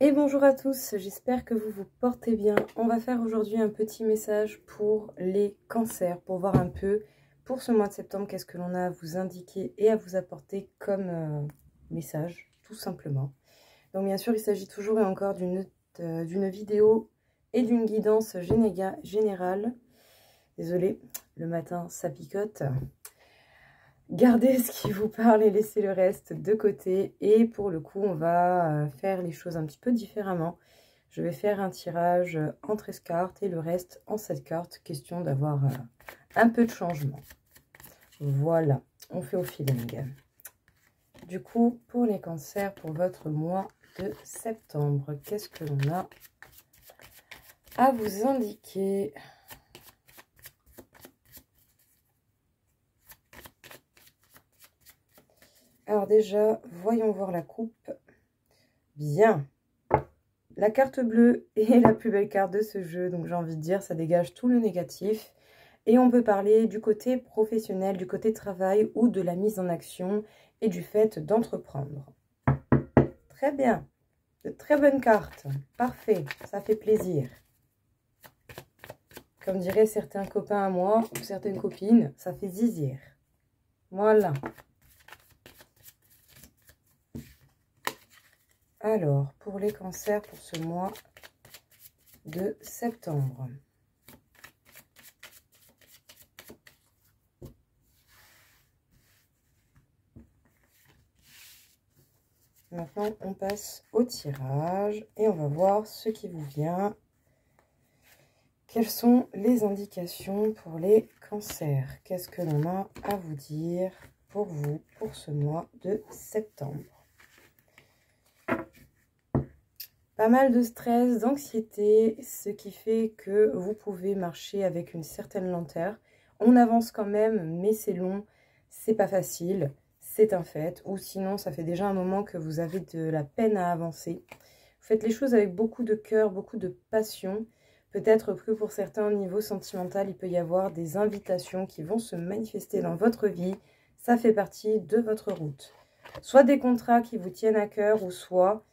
Et bonjour à tous, j'espère que vous vous portez bien. On va faire aujourd'hui un petit message pour les cancers, pour voir un peu pour ce mois de septembre, qu'est-ce que l'on a à vous indiquer et à vous apporter comme message, tout simplement. Donc bien sûr, il s'agit toujours et encore d'une vidéo et d'une guidance générale. Désolée, le matin ça picote. Gardez ce qui vous parle et laissez le reste de côté. Et pour le coup, on va faire les choses un petit peu différemment. Je vais faire un tirage en 13 cartes et le reste en 7 cartes. Question d'avoir un peu de changement. Voilà, on fait au feeling. Du coup, pour les cancers, pour votre mois de septembre, qu'est-ce que l'on a à vous indiquer ? Alors déjà, voyons voir la coupe. Bien. La carte bleue est la plus belle carte de ce jeu. Donc j'ai envie de dire, ça dégage tout le négatif. Et on peut parler du côté professionnel, du côté travail ou de la mise en action et du fait d'entreprendre. Très bien. De très bonnes cartes. Parfait. Ça fait plaisir. Comme diraient certains copains à moi ou certaines copines, ça fait zizir. Voilà. Alors, pour les cancers pour ce mois de septembre. Maintenant, on passe au tirage et on va voir ce qui vous vient. Quelles sont les indications pour les cancers? Qu'est-ce que l'on a à vous dire pour vous, pour ce mois de septembre? Pas mal de stress, d'anxiété, ce qui fait que vous pouvez marcher avec une certaine lenteur. On avance quand même, mais c'est long, c'est pas facile, c'est un fait. Ou sinon, ça fait déjà un moment que vous avez de la peine à avancer. Vous faites les choses avec beaucoup de cœur, beaucoup de passion. Peut-être que pour certains, au niveau sentimental, il peut y avoir des invitations qui vont se manifester dans votre vie. Ça fait partie de votre route. Soit des contrats qui vous tiennent à cœur, ou soit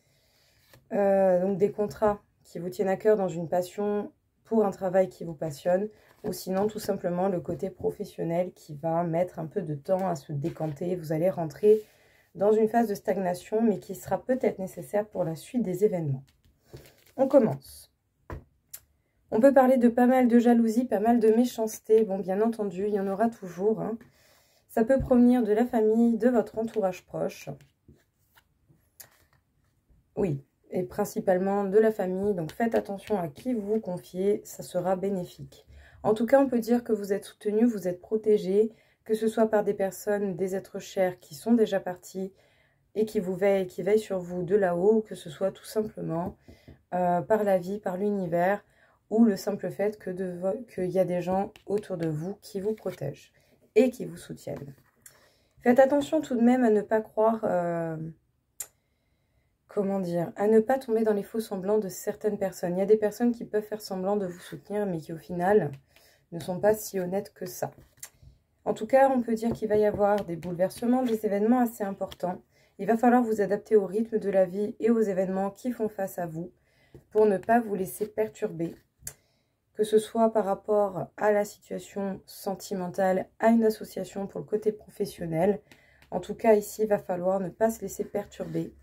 donc des contrats qui vous tiennent à cœur dans une passion pour un travail qui vous passionne, ou sinon tout simplement le côté professionnel qui va mettre un peu de temps à se décanter. Vous allez rentrer dans une phase de stagnation, mais qui sera peut-être nécessaire pour la suite des événements. On commence. On peut parler de pas mal de jalousie, pas mal de méchanceté. Bon, bien entendu, il y en aura toujours. Hein. Ça peut provenir de la famille, de votre entourage proche. Oui, et principalement de la famille. Donc, faites attention à qui vous vous confiez, ça sera bénéfique. En tout cas, on peut dire que vous êtes soutenu, vous êtes protégé, que ce soit par des personnes, des êtres chers qui sont déjà partis et qui vous veillent, qui veillent sur vous de là-haut, ou que ce soit tout simplement par la vie, par l'univers, ou le simple fait qu'il y a des gens autour de vous qui vous protègent et qui vous soutiennent. Faites attention tout de même à ne pas croire, comment dire, à ne pas tomber dans les faux semblants de certaines personnes. Il y a des personnes qui peuvent faire semblant de vous soutenir, mais qui au final ne sont pas si honnêtes que ça. En tout cas, on peut dire qu'il va y avoir des bouleversements, des événements assez importants. Il va falloir vous adapter au rythme de la vie et aux événements qui font face à vous pour ne pas vous laisser perturber. Que ce soit par rapport à la situation sentimentale, à une association pour le côté professionnel. En tout cas, ici, il va falloir ne pas se laisser perturber.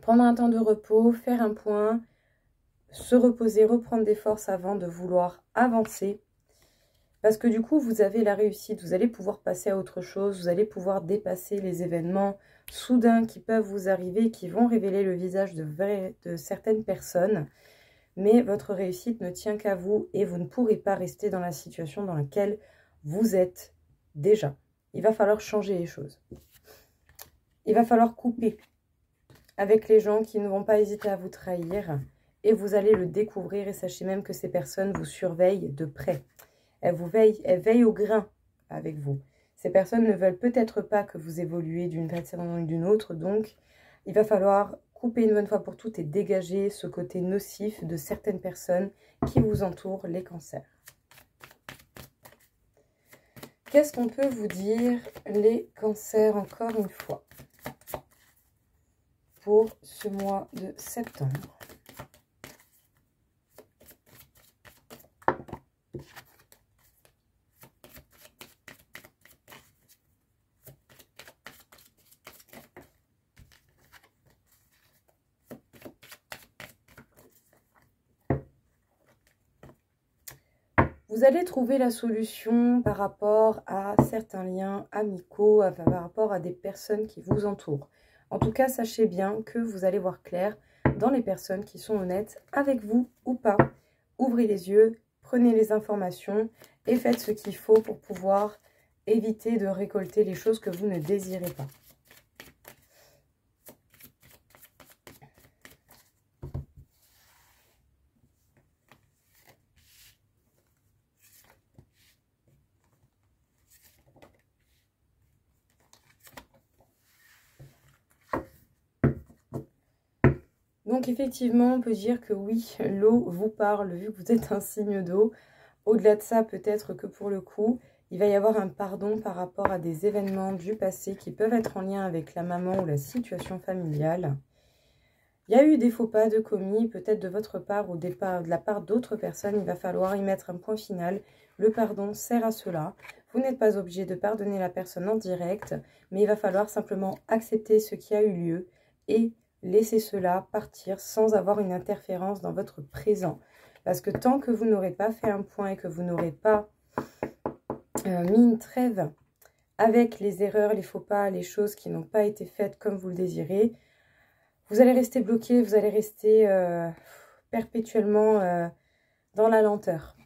Prendre un temps de repos, faire un point, se reposer, reprendre des forces avant de vouloir avancer. Parce que du coup, vous avez la réussite, vous allez pouvoir passer à autre chose, vous allez pouvoir dépasser les événements soudains qui peuvent vous arriver, qui vont révéler le visage de certaines personnes. Mais votre réussite ne tient qu'à vous et vous ne pourrez pas rester dans la situation dans laquelle vous êtes déjà. Il va falloir changer les choses. Il va falloir couper avec les gens qui ne vont pas hésiter à vous trahir. Et vous allez le découvrir et sachez même que ces personnes vous surveillent de près. Elles veillent au grain avec vous. Ces personnes ne veulent peut-être pas que vous évoluez d'une façon ou d'une autre. Donc, il va falloir couper une bonne fois pour toutes et dégager ce côté nocif de certaines personnes qui vous entourent, les cancers. Qu'est-ce qu'on peut vous dire, les cancers, encore une fois? pour ce mois de septembre. Vous allez trouver la solution par rapport à certains liens amicaux, par rapport à des personnes qui vous entourent. En tout cas, sachez bien que vous allez voir clair dans les personnes qui sont honnêtes avec vous ou pas. Ouvrez les yeux, prenez les informations et faites ce qu'il faut pour pouvoir éviter de récolter les choses que vous ne désirez pas. Donc effectivement, on peut dire que oui, l'eau vous parle vu que vous êtes un signe d'eau. Au-delà de ça, peut-être que pour le coup, il va y avoir un pardon par rapport à des événements du passé qui peuvent être en lien avec la maman ou la situation familiale. Il y a eu des faux pas de commis, peut-être de votre part ou de la part d'autres personnes. Il va falloir y mettre un point final. Le pardon sert à cela. Vous n'êtes pas obligé de pardonner la personne en direct, mais il va falloir simplement accepter ce qui a eu lieu et laissez cela partir sans avoir une interférence dans votre présent. Parce que tant que vous n'aurez pas fait un point et que vous n'aurez pas mis une trêve avec les erreurs, les faux pas, les choses qui n'ont pas été faites comme vous le désirez, vous allez rester bloqué, vous allez rester perpétuellement dans la lenteur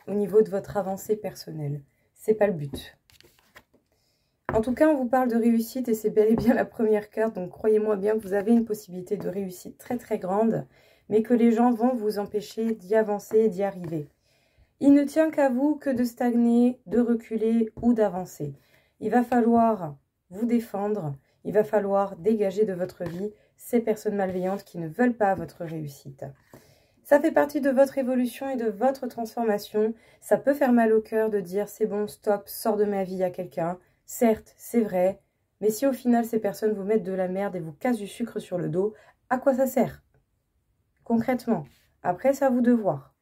au niveau de votre avancée personnelle. C'est pas le but. En tout cas, on vous parle de réussite et c'est bel et bien la première carte. Donc, croyez-moi bien que vous avez une possibilité de réussite très très grande, mais que les gens vont vous empêcher d'y avancer et d'y arriver. Il ne tient qu'à vous que de stagner, de reculer ou d'avancer. Il va falloir vous défendre, il va falloir dégager de votre vie ces personnes malveillantes qui ne veulent pas votre réussite. Ça fait partie de votre évolution et de votre transformation. Ça peut faire mal au cœur de dire c'est bon, stop, sors de ma vie à quelqu'un. Certes, c'est vrai, mais si au final ces personnes vous mettent de la merde et vous cassent du sucre sur le dos, à quoi ça sert? Concrètement, après, c'est à vous de voir.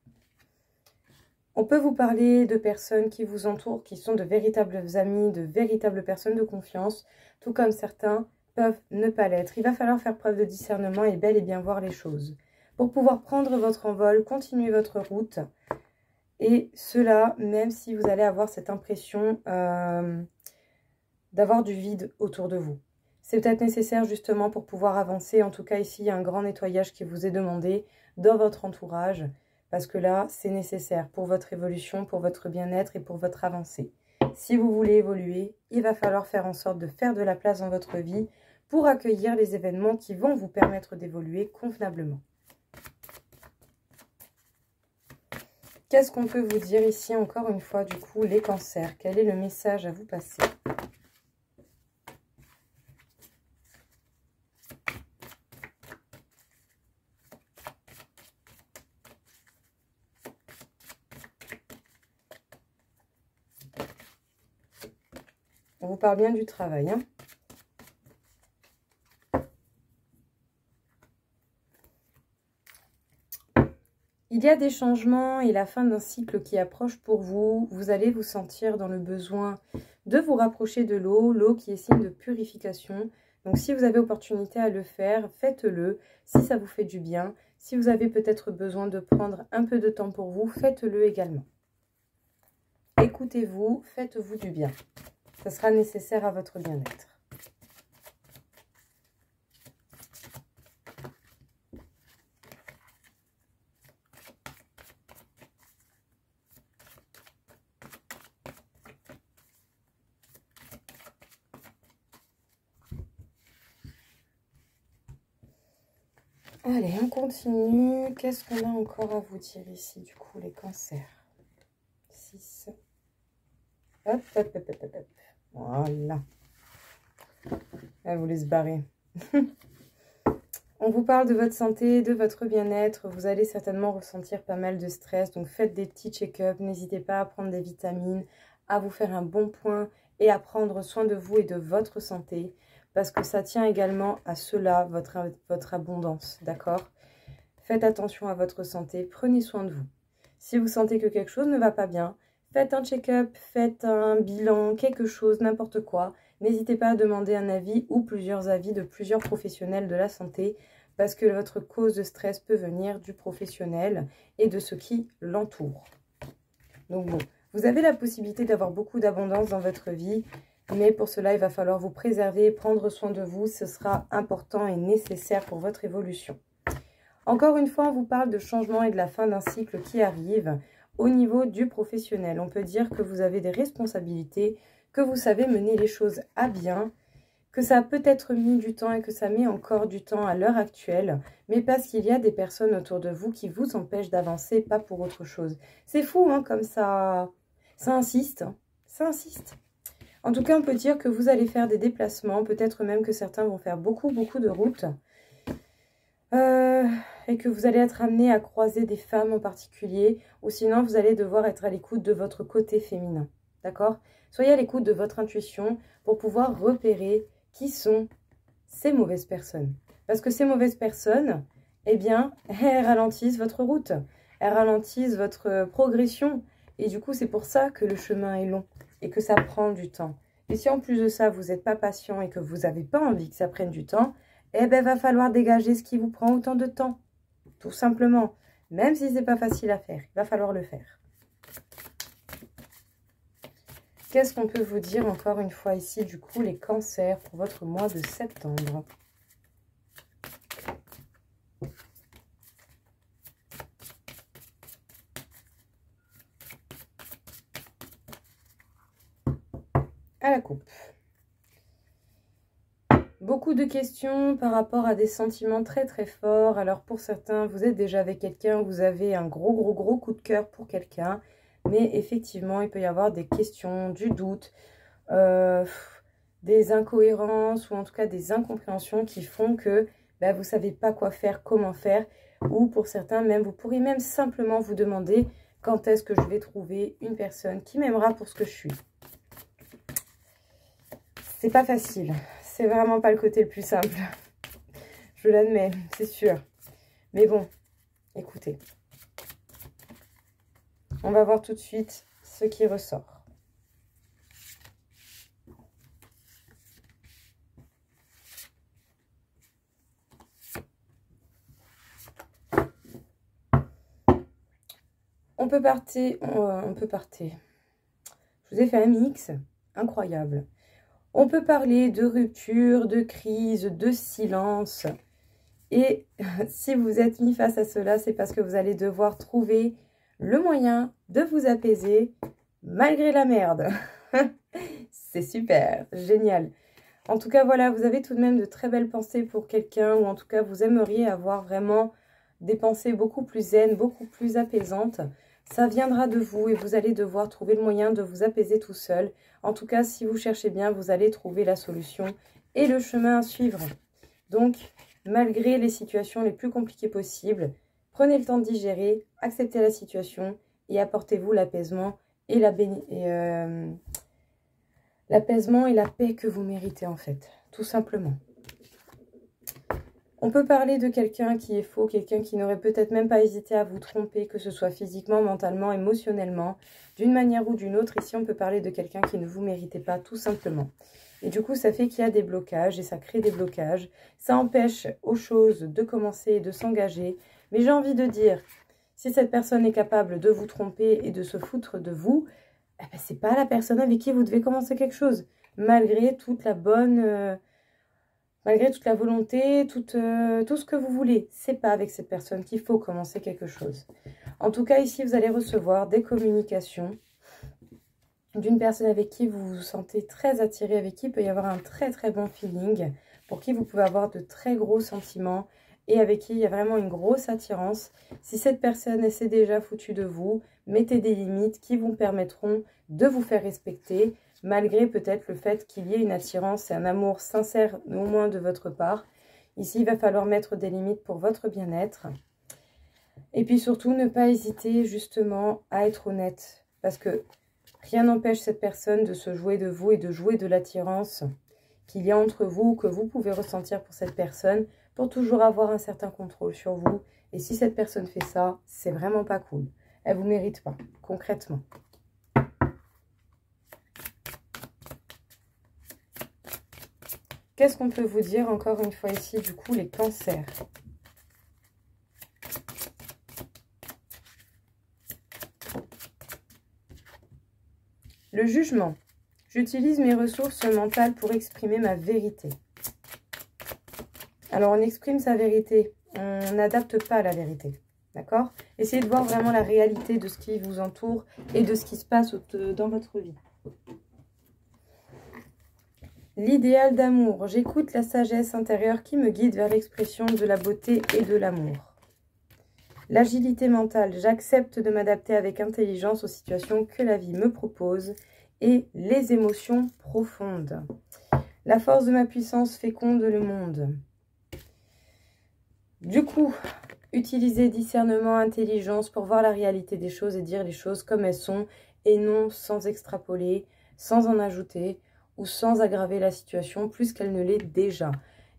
On peut vous parler de personnes qui vous entourent, qui sont de véritables amis, de véritables personnes de confiance, tout comme certains peuvent ne pas l'être. Il va falloir faire preuve de discernement et bel et bien voir les choses. Pour pouvoir prendre votre envol, continuer votre route, et cela, même si vous allez avoir cette impression d'avoir du vide autour de vous. C'est peut-être nécessaire justement pour pouvoir avancer. En tout cas, ici, il y a un grand nettoyage qui vous est demandé dans votre entourage. Parce que là, c'est nécessaire pour votre évolution, pour votre bien-être et pour votre avancée. Si vous voulez évoluer, il va falloir faire en sorte de faire de la place dans votre vie pour accueillir les événements qui vont vous permettre d'évoluer convenablement. Qu'est-ce qu'on peut vous dire ici, encore une fois, du coup, les cancers? Quel est le message à vous passer? On vous parle bien du travail, hein. Il y a des changements et la fin d'un cycle qui approche pour vous. Vous allez vous sentir dans le besoin de vous rapprocher de l'eau, l'eau qui est signe de purification. Donc si vous avez opportunité à le faire, faites-le. Si ça vous fait du bien, si vous avez peut-être besoin de prendre un peu de temps pour vous, faites-le également. Écoutez-vous, faites-vous du bien. Ça sera nécessaire à votre bien-être. Allez, on continue. Qu'est-ce qu'on a encore à vous dire ici, du coup, les cancers? 6. Hop, hop, hop, hop, hop. Voilà. Elle vous laisse barrer. On vous parle de votre santé, de votre bien-être. Vous allez certainement ressentir pas mal de stress. Donc, faites des petits check-up. N'hésitez pas à prendre des vitamines, à vous faire un bon point et à prendre soin de vous et de votre santé. parce que ça tient également à cela, votre abondance, d'accord? Faites attention à votre santé, prenez soin de vous. Si vous sentez que quelque chose ne va pas bien, faites un check-up, faites un bilan, quelque chose, n'importe quoi. N'hésitez pas à demander un avis ou plusieurs avis de plusieurs professionnels de la santé, parce que votre cause de stress peut venir du professionnel et de ceux qui l'entourent. Donc bon, vous avez la possibilité d'avoir beaucoup d'abondance dans votre vie, mais pour cela, il va falloir vous préserver, prendre soin de vous. Ce sera important et nécessaire pour votre évolution. Encore une fois, on vous parle de changement et de la fin d'un cycle qui arrive au niveau du professionnel. On peut dire que vous avez des responsabilités, que vous savez mener les choses à bien, que ça a peut-être mis du temps et que ça met encore du temps à l'heure actuelle, mais parce qu'il y a des personnes autour de vous qui vous empêchent d'avancer, pas pour autre chose. C'est fou, hein, comme ça insiste, ça insiste. En tout cas, on peut dire que vous allez faire des déplacements, peut-être même que certains vont faire beaucoup de routes, et que vous allez être amené à croiser des femmes en particulier, ou sinon vous allez devoir être à l'écoute de votre côté féminin, d'accord? Soyez à l'écoute de votre intuition pour pouvoir repérer qui sont ces mauvaises personnes. Parce que ces mauvaises personnes, eh bien, elles ralentissent votre route, elles ralentissent votre progression, et du coup c'est pour ça que le chemin est long, et que ça prend du temps. Et si en plus de ça, vous n'êtes pas patient et que vous n'avez pas envie que ça prenne du temps, eh bien, il va falloir dégager ce qui vous prend autant de temps. Tout simplement. Même si ce n'est pas facile à faire, il va falloir le faire. Qu'est-ce qu'on peut vous dire encore une fois ici, du coup, les cancers pour votre mois de septembre? À la coupe. Beaucoup de questions par rapport à des sentiments très forts. Alors pour certains, vous êtes déjà avec quelqu'un, vous avez un gros coup de cœur pour quelqu'un. Mais effectivement, il peut y avoir des questions, du doute, des incohérences ou en tout cas des incompréhensions qui font que vous ne savez pas quoi faire, comment faire. Ou pour certains, même vous pourriez même simplement vous demander quand est-ce que je vais trouver une personne qui m'aimera pour ce que je suis. C'est pas facile. C'est vraiment pas le côté le plus simple. Je l'admets, c'est sûr. Mais bon, écoutez. On va voir tout de suite ce qui ressort. On peut partir. Je vous ai fait un mix incroyable. On peut parler de rupture, de crise, de silence. Et si vous êtes mis face à cela, c'est parce que vous allez devoir trouver le moyen de vous apaiser malgré la merde. C'est super, génial. En tout cas, voilà, vous avez tout de même de très belles pensées pour quelqu'un, ou en tout cas, vous aimeriez avoir vraiment des pensées beaucoup plus zen, beaucoup plus apaisantes. Ça viendra de vous et vous allez devoir trouver le moyen de vous apaiser tout seul. En tout cas, si vous cherchez bien, vous allez trouver la solution et le chemin à suivre. Donc, malgré les situations les plus compliquées possibles, prenez le temps de digérer, acceptez la situation et apportez-vous l'apaisement et l'apaisement et la paix que vous méritez en fait, tout simplement. On peut parler de quelqu'un qui est faux, quelqu'un qui n'aurait peut-être même pas hésité à vous tromper, que ce soit physiquement, mentalement, émotionnellement, d'une manière ou d'une autre. Ici, on peut parler de quelqu'un qui ne vous méritait pas, tout simplement. Et du coup, ça fait qu'il y a des blocages et ça crée des blocages. Ça empêche aux choses de commencer et de s'engager. Mais j'ai envie de dire, si cette personne est capable de vous tromper et de se foutre de vous, eh ben, c'est pas la personne avec qui vous devez commencer quelque chose. Malgré toute la bonne... malgré toute la volonté, tout ce que vous voulez, c'est pas avec cette personne qu'il faut commencer quelque chose. En tout cas, ici, vous allez recevoir des communications d'une personne avec qui vous vous sentez très attiré, avec qui il peut y avoir un très bon feeling, pour qui vous pouvez avoir de très gros sentiments et avec qui il y a vraiment une grosse attirance. Si cette personne s'est déjà foutue de vous, mettez des limites qui vous permettront de vous faire respecter, malgré peut-être le fait qu'il y ait une attirance et un amour sincère, au moins de votre part. Ici, il va falloir mettre des limites pour votre bien-être. Et puis surtout, ne pas hésiter justement à être honnête. Parce que rien n'empêche cette personne de se jouer de vous et de jouer de l'attirance qu'il y a entre vous, que vous pouvez ressentir pour cette personne, pour toujours avoir un certain contrôle sur vous. Et si cette personne fait ça, c'est vraiment pas cool. Elle vous mérite pas, concrètement. Qu'est-ce qu'on peut vous dire encore une fois ici, du coup, les cancers? Le jugement. J'utilise mes ressources mentales pour exprimer ma vérité. Alors, on exprime sa vérité. On n'adapte pas à la vérité. D'accord? Essayez de voir vraiment la réalité de ce qui vous entoure et de ce qui se passe dans votre vie. L'idéal d'amour. J'écoute la sagesse intérieure qui me guide vers l'expression de la beauté et de l'amour. L'agilité mentale. J'accepte de m'adapter avec intelligence aux situations que la vie me propose. Et les émotions profondes. La force de ma puissance féconde le monde. Du coup, utilisez discernement, intelligence pour voir la réalité des choses et dire les choses comme elles sont et non sans extrapoler, sans en ajouter ou sans aggraver la situation plus qu'elle ne l'est déjà.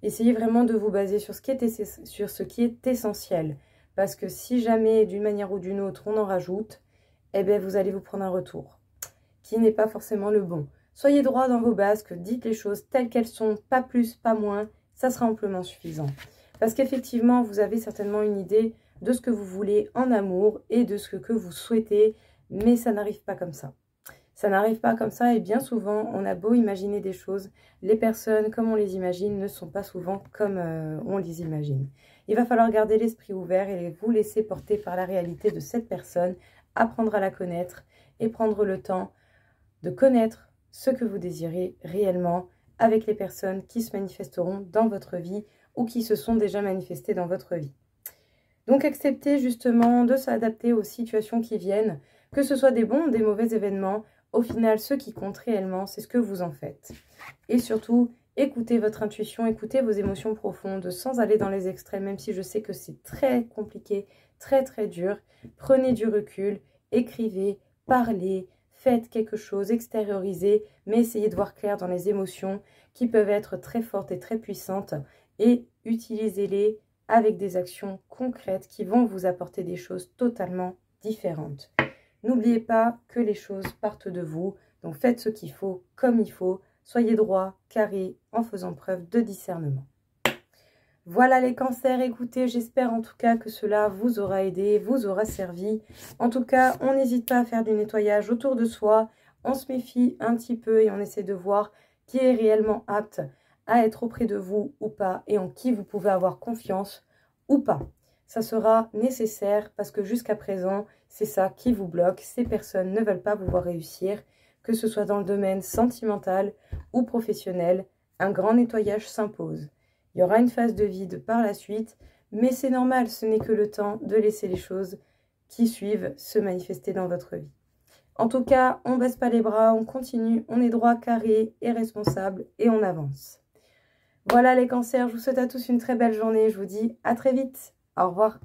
Essayez vraiment de vous baser sur ce qui est essentiel parce que si jamais d'une manière ou d'une autre on en rajoute, eh bien vous allez vous prendre un retour qui n'est pas forcément le bon. Soyez droit dans vos basques, dites les choses telles qu'elles sont, pas plus, pas moins, ça sera amplement suffisant. Parce qu'effectivement, vous avez certainement une idée de ce que vous voulez en amour et de ce que vous souhaitez, mais ça n'arrive pas comme ça. Ça n'arrive pas comme ça et bien souvent, on a beau imaginer des choses, les personnes, comme on les imagine, ne sont pas souvent comme on les imagine. Il va falloir garder l'esprit ouvert et vous laisser porter par la réalité de cette personne, apprendre à la connaître et prendre le temps de connaître ce que vous désirez réellement avec les personnes qui se manifesteront dans votre vie ou qui se sont déjà manifestées dans votre vie. Donc acceptez justement de s'adapter aux situations qui viennent, que ce soit des bons ou des mauvais événements. Au final, ce qui compte réellement, c'est ce que vous en faites. Et surtout, écoutez votre intuition, écoutez vos émotions profondes sans aller dans les extrêmes, même si je sais que c'est très compliqué, très très dur. Prenez du recul, écrivez, parlez, faites quelque chose, extériorisez, mais essayez de voir clair dans les émotions qui peuvent être très fortes et très puissantes et utilisez-les avec des actions concrètes qui vont vous apporter des choses totalement différentes. N'oubliez pas que les choses partent de vous, donc faites ce qu'il faut comme il faut, soyez droit, carré, en faisant preuve de discernement. Voilà les cancers, écoutez, j'espère en tout cas que cela vous aura aidé, vous aura servi. En tout cas, on n'hésite pas à faire du nettoyage autour de soi, on se méfie un petit peu et on essaie de voir qui est réellement apte à être auprès de vous ou pas et en qui vous pouvez avoir confiance ou pas. Ça sera nécessaire parce que jusqu'à présent, c'est ça qui vous bloque. Ces personnes ne veulent pas vous voir réussir, que ce soit dans le domaine sentimental ou professionnel. Un grand nettoyage s'impose. Il y aura une phase de vide par la suite, mais c'est normal, ce n'est que le temps de laisser les choses qui suivent se manifester dans votre vie. En tout cas, on ne baisse pas les bras, on continue, on est droit, carré et responsable et on avance. Voilà les cancers, je vous souhaite à tous une très belle journée, je vous dis à très vite, au revoir.